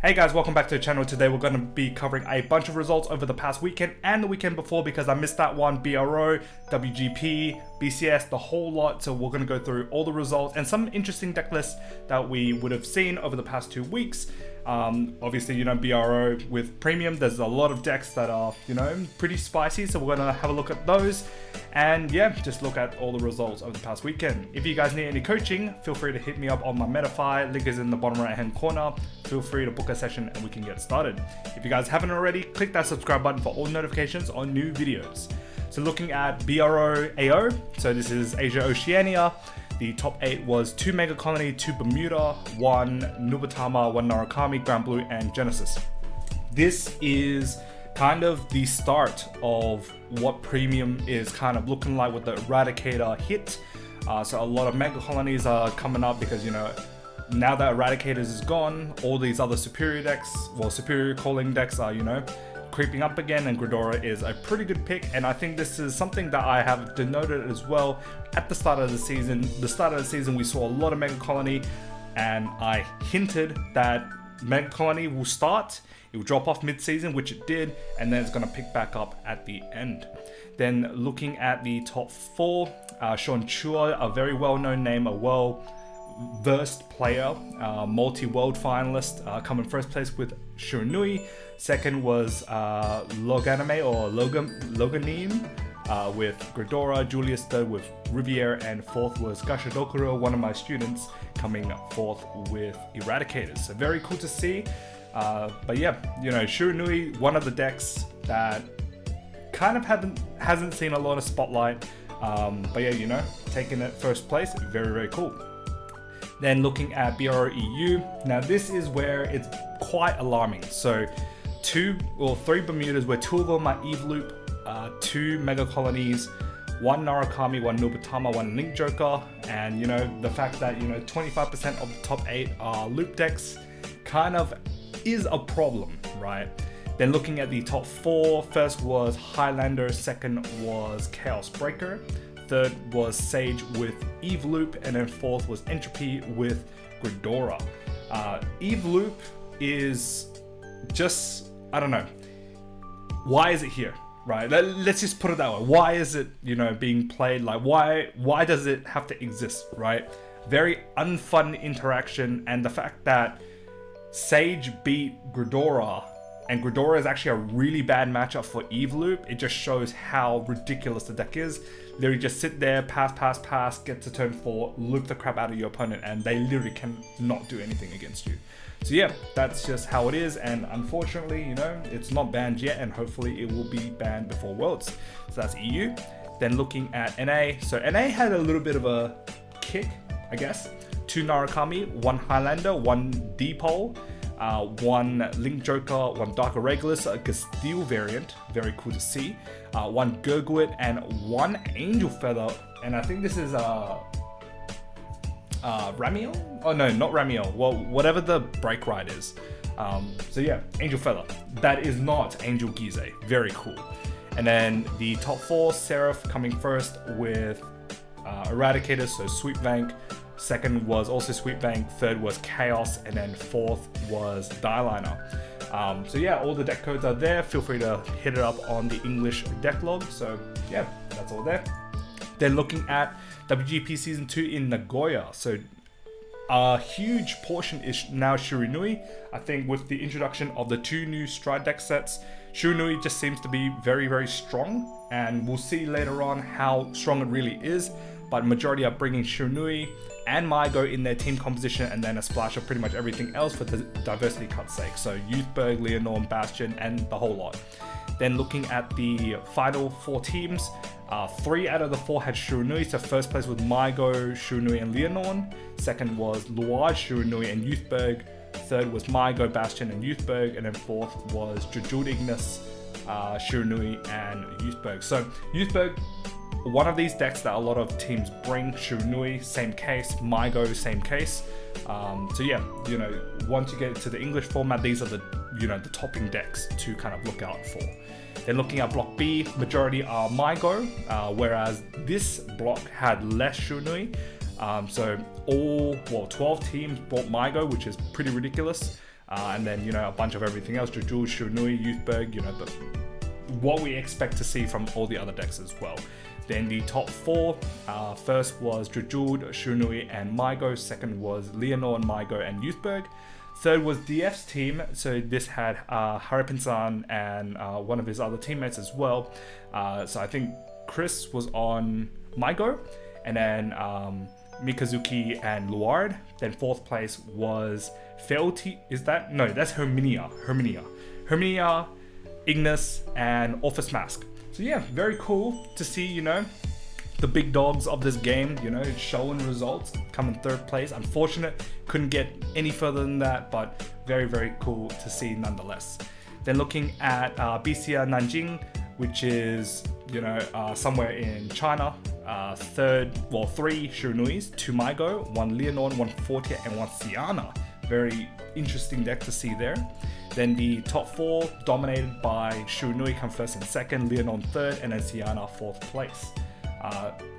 Hey guys, welcome back to the channel. Today we're going to be covering a bunch of results over the past weekend and the weekend before because I missed that one. BRO, WGP, BCS, the whole lot. So we're going to go through all the results and some interesting deck lists that we would have seen over the past 2 weeks. Obviously, you know, BRO with premium, there's a lot of decks that are, you know, pretty spicy. So we're going to have a look at those and yeah, just look at all the results over the past weekend. If you guys need any coaching, feel free to hit me up on my Metafy. Link is in the bottom right hand corner. Feel free to book a session and we can get started. If you guys haven't already, click that subscribe button for all notifications on new videos. So looking at BRO AO, so this is Asia Oceania. The top 8 was 2 Mega Colony, 2 Bermuda, 1 Nubatama, 1 Narukami, Grand Blue, and Genesis. This is kind of the start of what premium is kind of looking like with the Eradicator hit. So a lot of Mega Colonies are coming up because, you know, now that Eradicators is gone, all these other superior decks, well, superior calling decks are, you know, creeping up again, and Gridora is a pretty good pick. And I think this is something that I have denoted as well at the start of the season. The start of the season, we saw a lot of Mega Colony, and I hinted that Mega Colony will start, it will drop off mid-season, which it did, and then it's going to pick back up at the end. Then looking at the top 4, Sean Chua, a very well-known name, a well-versed player, multi-world finalist, coming first place with Shiranui. Second was Loganime or Loganime with Gridora. Julius third with Riviere, and fourth was Gashadokuro, one of my students, coming fourth with Eradicators. So very cool to see. But yeah, you know, Shiranui, one of the decks that kind of hasn't seen a lot of spotlight. But yeah, you know, taking it first place, very, very cool. Then looking at BRO EU, now this is where it's quite alarming. So 3 Bermudas where 2 of them are Eve Loop, 2 Mega Colonies, 1 Narukami, 1 Nubatama, 1 Link Joker, and you know, the fact that, you know, 25% of the top 8 are loop decks kind of is a problem, right? Then looking at the top 4, first was Highlander, second was Chaos Breaker, third was Sage with Eve Loop, and then fourth was Entropy with Gridora. Eve Loop is just, I don't know, why is it here, right? Let's just put it that way. Why is it, you know, being played? Like, why does it have to exist, right? Very unfun interaction, and the fact that Sage beat Gridora, and Gridora is actually a really bad matchup for Eve Loop. It just shows how ridiculous the deck is. Literally just sit there, pass, get to turn 4, loop the crap out of your opponent, and they literally cannot do anything against you. So yeah, that's just how it is, and unfortunately, you know, it's not banned yet, and hopefully it will be banned before Worlds. So that's EU. Then looking at NA, so NA had a little bit of a kick, I guess. 2 Narukami, 1 Highlander, 1 D-Pole, 1 Link Joker, 1 Dark Regulus, a Castile variant, very cool to see, 1 Gurguit, and 1 Angel Feather, and I think this is Ramiel? Oh no, not Ramiel, well, whatever the break ride is. So yeah, Angel Feather. That is not Angel Gize, very cool. And then the top 4, Seraph coming first with Eradicator, so Sweep Bank. Second was also Sweep Bank, third was Chaos, and then fourth was Dieliner. So yeah, all the deck codes are there. Feel free to hit it up on the English deck log. So yeah, that's all there. Then looking at WGP Season 2 in Nagoya. So a huge portion is now Shiranui. I think with the introduction of the 2 new Stride Decksets, Shiranui just seems to be very, very strong, and we'll see later on how strong it really is. But majority are bringing Shiranui and Mygo in their team composition, and then a splash of pretty much everything else for the diversity cut's sake. So Youthberg, Leonore, Bastion, and the whole lot. Then looking at the final 4 teams, 3 out of the 4 had Shiranui. So first place was Mygo, Shiranui, and Leonore. Second was Luage, Shiranui, and Youthberg. Third was Mygo, Bastion, and Youthberg. And then fourth was Jejud Ignis, Shiranui, and Youthberg. So Youthberg, one of these decks that a lot of teams bring. Shiranui, same case. Mygo, same case. So yeah, you know, once you get to the English format, these are the, you know, the topping decks to kind of look out for. Then looking at Block B, majority are Mygo, whereas this block had less Shiranui. So 12 teams brought Mygo, which is pretty ridiculous. and then, you know, a bunch of everything else, Jejul, Shiranui, Youthberg, you know, what we expect to see from all the other decks as well. Then the top 4, first was Jejul, Shiranui, and Mygo. Second was Leonor, Mygo, and Youthberg. Third was DF's team, so this had Haripin-san and one of his other teammates as well. So I think Chris was on Mygo, and then Mikazuki and Luard. Then 4th place was Fealty, is that? No, that's Herminia, Ignis, and Office Mask. So yeah, very cool to see, you know, the big dogs of this game, you know, showing results, coming 3rd place. Unfortunate, couldn't get any further than that, but very, very cool to see nonetheless. Then looking at BCS Nanjing, which is, you know, somewhere in China. 3 Shiranuis, 2 Mygo, 1 Leonor, 1 Fortia, and 1 Siana. Very interesting deck to see there. Then the top 4 dominated by Shiranui come 1st and 2nd, Leonor 3rd, and then Siana 4th place.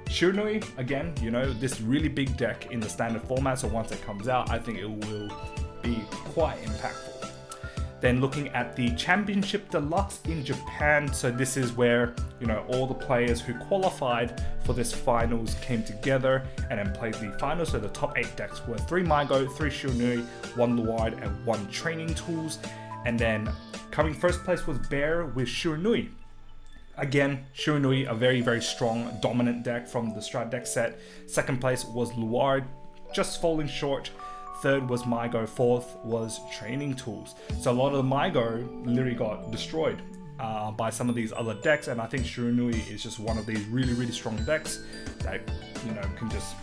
Shiranui, again, you know, this really big deck in the standard format, so once it comes out, I think it will be quite impactful. Then looking at the Championship Deluxe in Japan, so this is where, you know, all the players who qualified for this finals came together and then played the finals. So the top 8 decks were 3 Mygo, 3 Shiranui, 1 Luard, and 1 Training Tools. And then coming 1st place was Bear with Shiranui. Again, Shiranui, a very, very strong, dominant deck from the Stride Deckset. 2nd place was Luard, just falling short. 3rd was Mygo, 4th was Training Tools. So a lot of the Mygo literally got destroyed by some of these other decks, and I think Shiranui is just one of these really, really strong decks that, you know, can just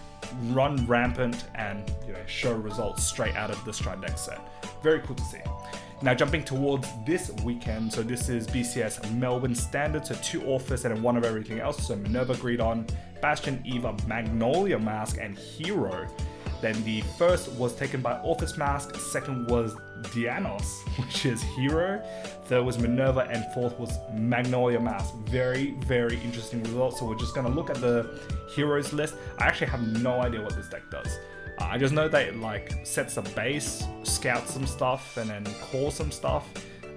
run rampant and, you know, show results straight out of the Stride Deckset. Very cool to see. Now jumping towards this weekend, so this is BCS Melbourne Standard, so 2 Orphis and then 1 of everything else. So Minerva, Greedon, Bastion, Eva, Magnolia Mask, and Hero. Then the 1st was taken by Office Mask, 2nd was Dianos, which is Hero, 3rd was Minerva, and 4th was Magnolia Mask. Very, very interesting results. So we're just going to look at the Heroes list. I actually have no idea what this deck does. I just know that it like sets a base, scouts some stuff, and then calls some stuff.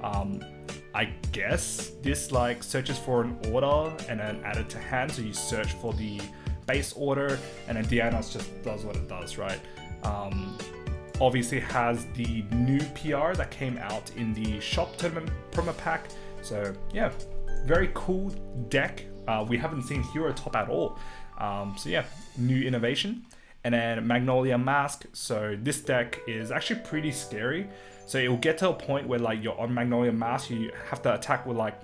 I guess this like searches for an order and then add it to hand, so you search for the base order, and then Dianos just does what it does, right? Obviously has the new PR that came out in the shop tournament promo pack. So yeah, very cool deck. We haven't seen Hero top at all. So yeah, new innovation. And then Magnolia Mask. So this deck is actually pretty scary. So it will get to a point where like you're on Magnolia Mask, you have to attack with like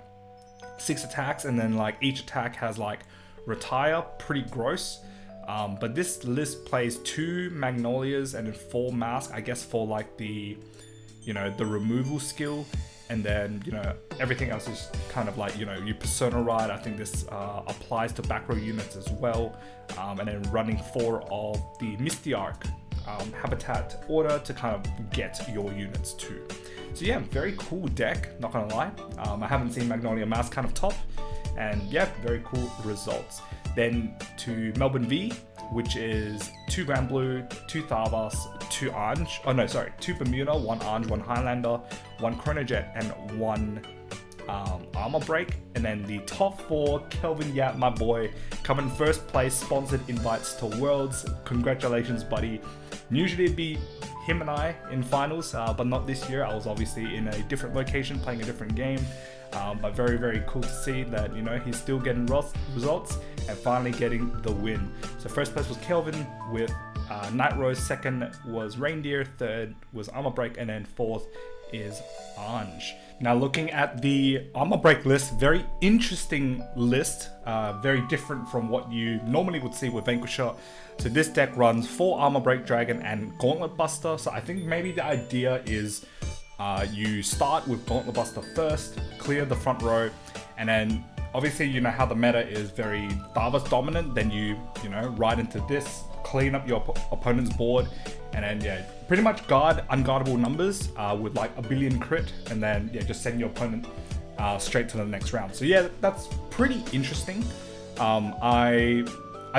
6 attacks, and then like each attack has like retire. Pretty gross. But this list plays 2 Magnolias and then 4 Mask, I guess, for like the, you know, the removal skill. And then, you know, everything else is kind of like, you know, you Persona Ride. I think this applies to back row units as well. And then running 4 of the Misty Arc Habitat order to kind of get your units too. So yeah, very cool deck, not gonna lie. I haven't seen Magnolia Mask kind of top. And yeah, very cool results. Then to Melbourne V, which is 2 Grand Blue, 2 Tharvas, 2 Ange, 2 Bermuda, 1 Ange, 1 Highlander, 1 Chronojet, and 1 Armor Break. And then the top 4, Kelvin Yap, my boy, coming 1st place, sponsored invites to Worlds. Congratulations, buddy. Usually it'd be him and I in finals, but not this year. I was obviously in a different location playing a different game. But very, very cool to see that, you know, he's still getting results and finally getting the win. So 1st place was Kelvin with Night Rose, 2nd was Reindeer, 3rd was Armor Break, and then 4th is Ange. Now looking at the Armor Break list, very interesting list, very different from what you normally would see with Vanquisher. So this deck runs 4 Armor Break Dragon and Gauntlet Buster. So I think maybe the idea is you start with Gauntlet Buster first, clear the front row, and then obviously you know how the meta is very Tharvas dominant, then you know, ride into this, clean up your opponent's board, and then yeah, pretty much guard unguardable numbers with like a billion crit, and then yeah, just send your opponent straight to the next round. So yeah, that's pretty interesting. I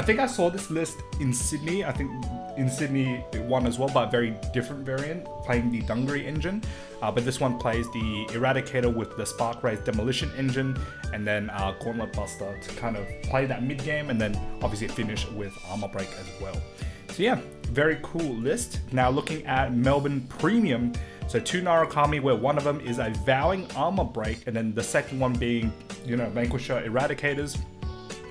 think I saw this list in Sydney. I think in Sydney one as well, but a very different variant, playing the Dungaree engine. But this one plays the Eradicator with the Spark Rays Demolition engine, and then Gauntlet Buster to kind of play that mid game, and then obviously finish with Armor Break as well. So yeah, very cool list. Now looking at Melbourne Premium, so 2 Narukami, where one of them is a Vowing Armor Break, and then the second one being, you know, Vanquisher Eradicators.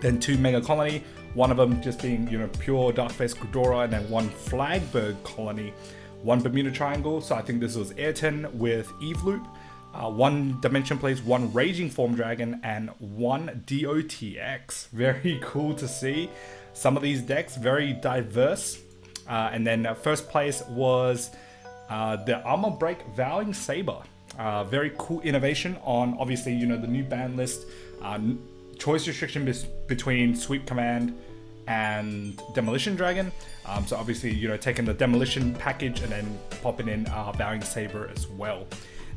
Then 2 Mega Colony, one of them just being, you know, pure Darkface Ghidorah, and then 1 Flagbird Colony, 1 Bermuda Triangle. So I think this was Ayrton with Eve Loop, 1 Dimension Plays, 1 Raging Form Dragon, and 1 DOTX. Very cool to see. Some of these decks very diverse. And then first place was the Armor Break Vowing Saber. Very cool innovation on, obviously, you know, the new ban list. Choice restriction between Sweep Command and Demolition Dragon. So obviously, you know, taking the Demolition package and then popping in Vowing Saber as well.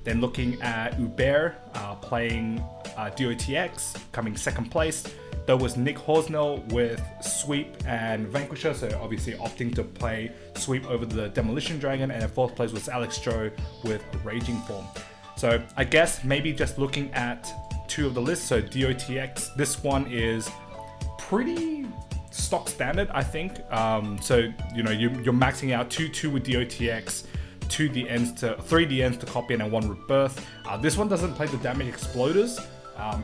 Then looking at Uber playing DOTX, coming second place. There was Nick Horsnell with Sweep and Vanquisher, so obviously opting to play Sweep over the Demolition Dragon. And in fourth place was Alex Joe with Raging Form. So I guess maybe just looking at 2 of the lists, so DOTX, this one is pretty stock standard, I think. So, you know, you're maxing out 2/2 with DOTX, 3 DNs to copy in, and 1 Rebirth. This one doesn't play the Damage Exploders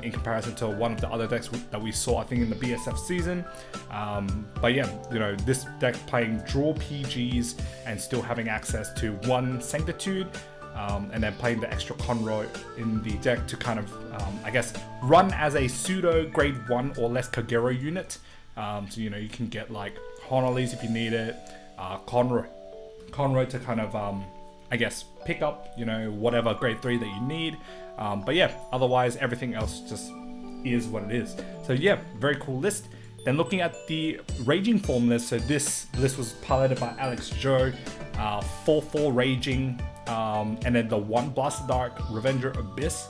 in comparison to one of the other decks that we saw, I think, in the BSF season. But yeah, you know, this deck playing draw PGs and still having access to 1 Sanctitude, and then playing the extra Conroy in the deck to kind of, I guess, run as a pseudo grade 1 or less Kagero unit. So, you know, you can get like Honolese if you need it, Conroy to kind of, I guess, pick up, you know, whatever grade 3 that you need. But yeah, otherwise everything else just is what it is. So yeah, very cool list. Then looking at the Raging Form list, so this list was piloted by Alex Joe, 4/4 Raging, and then the 1 Blaster Dark Revenger Abyss,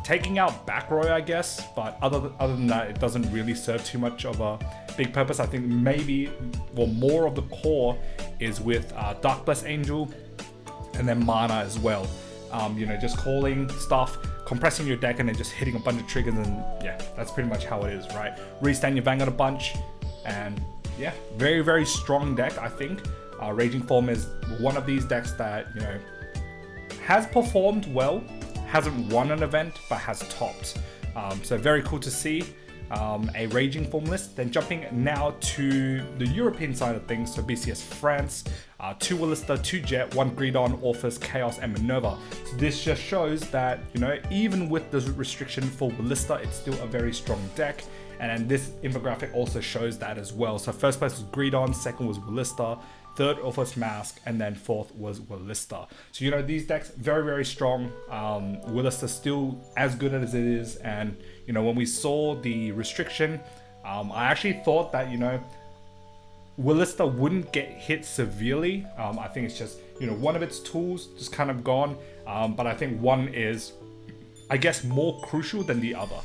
taking out Backroy, I guess, but other than that, it doesn't really serve too much of a big purpose. I think maybe, well, more of the core is with Dark Bless Angel, and then Mana as well. You know, just calling stuff, compressing your deck, and then just hitting a bunch of triggers, and yeah, that's pretty much how it is, right? Restand your Vanguard a bunch, and yeah, very, very strong deck, I think. Raging Form is one of these decks that, you know, has performed well, hasn't won an event, but has topped. So very cool to see a Raging Form list. Then jumping now to the European side of things, so BCS France, 2 Willista, 2 Jet, 1 Greedon, Orphis, Chaos, and Minerva. So this just shows that, you know, even with the restriction for Willista, it's still a very strong deck. And then this infographic also shows that as well. So first place was Greedon, second was Willista, third Orphis Mask, and then fourth was Willista. So, you know, these decks, very, very strong. Willista still as good as it is. And, you know, when we saw the restriction, I actually thought that, you know, Willista wouldn't get hit severely. I think it's just, you know, one of its tools just kind of gone. But I think one is, I guess, more crucial than the other.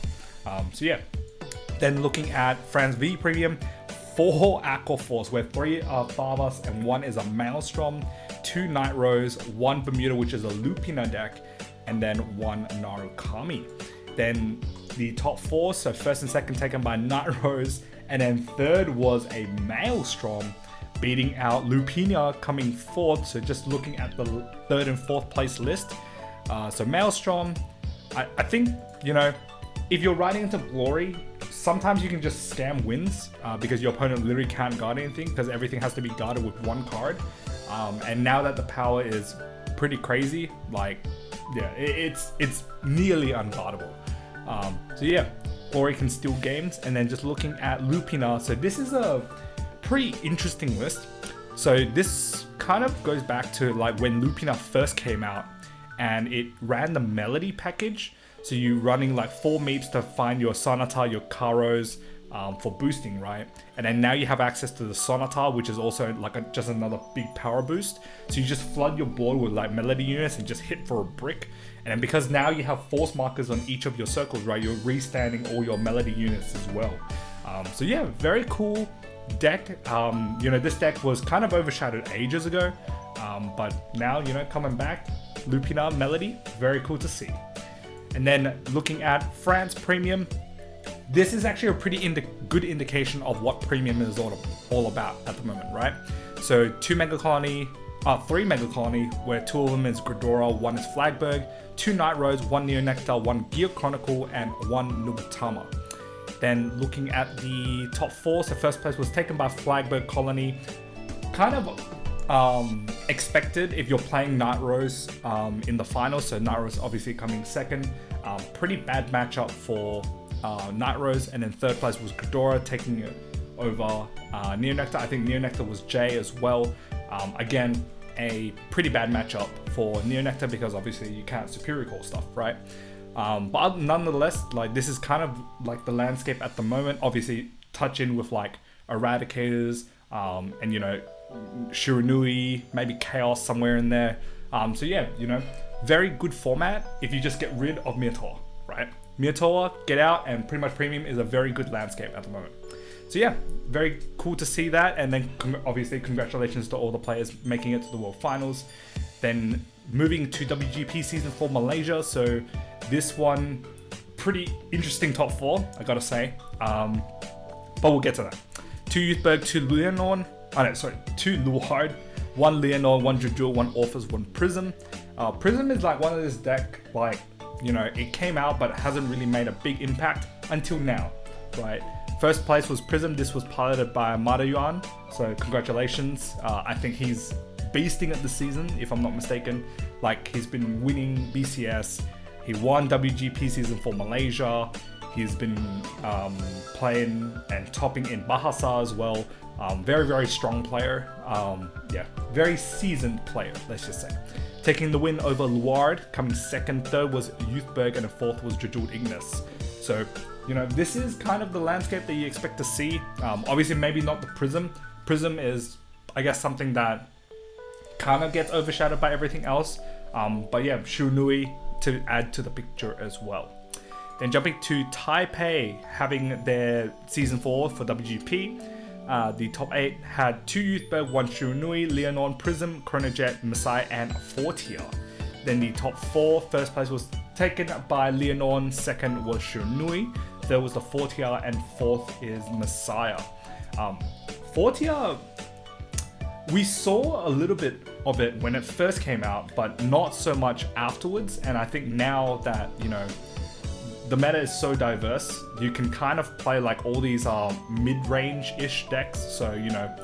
So yeah. Then looking at France V Premium, 4 Aqua Force, where 3 are Thavas and 1 is a Maelstrom, 2 Night Rose, 1 Bermuda, which is a Lupina deck, and then 1 Narukami. Then the top 4, so first and second taken by Night Rose, and then third was a Maelstrom, beating out Lupina coming fourth. So just looking at the third and fourth place list. So Maelstrom, I think, you know, if you're riding into Glory, sometimes you can just scam wins because your opponent literally can't guard anything because everything has to be guarded with 1 card. And now that the power is pretty crazy, like, yeah, it's nearly unguardable. So yeah, Glory can steal games. And then just looking at Lupina, so this is a pretty interesting list. So this kind of goes back to like when Lupina first came out and it ran the Melody package. So you're running like 4 meeps to find your Sonata, your Karos for boosting, right? And then now you have access to the Sonata, which is also like just another big power boost. So you just flood your board with like Melody units and just hit for a brick. And then because now you have force markers on each of your circles, right? You're restanding all your Melody units as well. So yeah, very cool deck. You know, this deck was kind of overshadowed ages ago, but now, you know, coming back, Lupina Melody, very cool to see. And then looking at France Premium, this is actually a pretty good indication of what Premium is all about at the moment, right? So 3 Mega Colony, where 2 of them is Gridora, 1 is Flagberg, 2 Night Rose, 1 Neonectar, 1 Gear Chronicle, and 1 Nubatama. Then looking at the top 4, so first place was taken by Flagberg Colony. Kind of expected if you're playing Night Rose in the final, so Night Rose obviously coming second. Pretty bad matchup for Night Rose, and then third place was Gridora taking it over Neonectar. I think Neonectar was J as well. Again, a pretty bad matchup for Neonectar because obviously you can't superior call stuff, right? But nonetheless, like this is kind of like the landscape at the moment. Obviously, touch in with like Eradicators and you know Shiranui, maybe Chaos somewhere in there. So yeah, you know, very good format if you just get rid of Minotaur, right? Minotaur, get out, and pretty much Premium is a very good landscape at the moment. So yeah, very cool to see that, and then obviously congratulations to all the players making it to the World Finals. Then moving to WGP Season 4 Malaysia, so this one, pretty interesting top 4, I gotta say, but we'll get to that. 2 Youthberg, 2 Leonor, 2 Luard, 1 Leonor, 1 Jujul, 1 Orphis, 1 Prism. Prism is like one of this deck, like, you know, it came out but hasn't really made a big impact until now, right? First place was Prism. This was piloted by Madayuan, so congratulations. I think he's beasting at the season, if I'm not mistaken. Like, he's been winning BCS. He won WGP Season 4 Malaysia. He's been playing and topping in Bahasa as well. Very, very strong player. Yeah, very seasoned player, let's just say. Taking the win over Luard, coming second. Third was Youthberg, and the fourth was Jujul Ignis. So, you know, this is kind of the landscape that you expect to see. Obviously, maybe not the Prism. Prism is, I guess, something that kind of gets overshadowed by everything else. But yeah, Shiranui to add to the picture as well. Then jumping to Taipei, having their Season 4 for WGP. The top 8 had 2 Youthberg, 1 Shiranui, Leonor, Prism, Chronojet, Messiah, and Fortier. Then the top 4, first place was taken by Leonor, second was Shiranui, third was the Fortier, and fourth is Messiah. Fortier, we saw a little bit of it when it first came out, but not so much afterwards. And I think now that, you know, the meta is so diverse, you can kind of play like all these mid-range-ish decks. So, you know,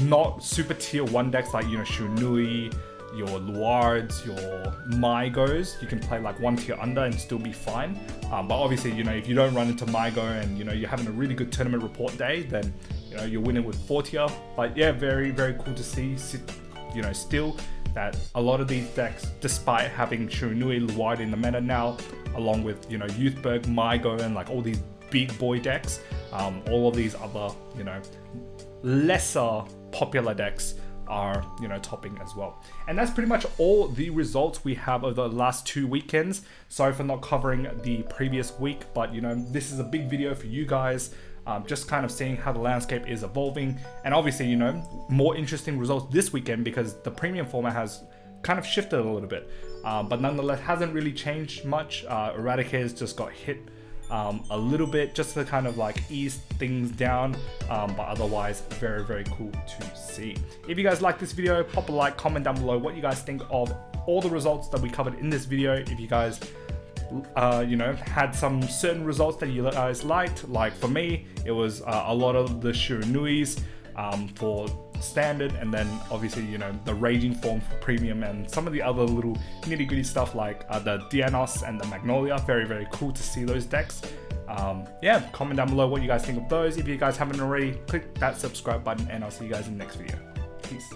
not super tier 1 decks like, you know, Shiranui, your Luards, your Mygos. You can play like 1 tier under and still be fine. But obviously, you know, if you don't run into Mygo and, you know, you're having a really good tournament report day, then, you know, you're winning with 4 tier. But yeah, very, very cool to see, you know, still that a lot of these decks, despite having Shiranui, Luard in the meta now, along with, you know, Youthberg, Mygo, and like all these big boy decks, all of these other, you know, lesser popular decks are, you know, topping as well. And that's pretty much all the results we have over the last 2 weekends. Sorry for not covering the previous week, but, you know, this is a big video for you guys. Just kind of seeing how the landscape is evolving, and obviously, you know, more interesting results this weekend because the premium format has kind of shifted a little bit, but nonetheless hasn't really changed much. Eradicators just got hit a little bit just to kind of like ease things down, but otherwise very, very cool to see. If you guys like this video, pop a like, comment down below what you guys think of all the results that we covered in this video. If you guys you know, had some certain results that you guys liked, like for me, it was a lot of the Shiranuis for standard, and then obviously, you know, the Raging Form for premium, and some of the other little nitty gritty stuff like the Dianos and the Magnolia. Very, very cool to see those decks. Yeah, comment down below what you guys think of those. If you guys haven't already, click that subscribe button, and I'll see you guys in the next video. Peace.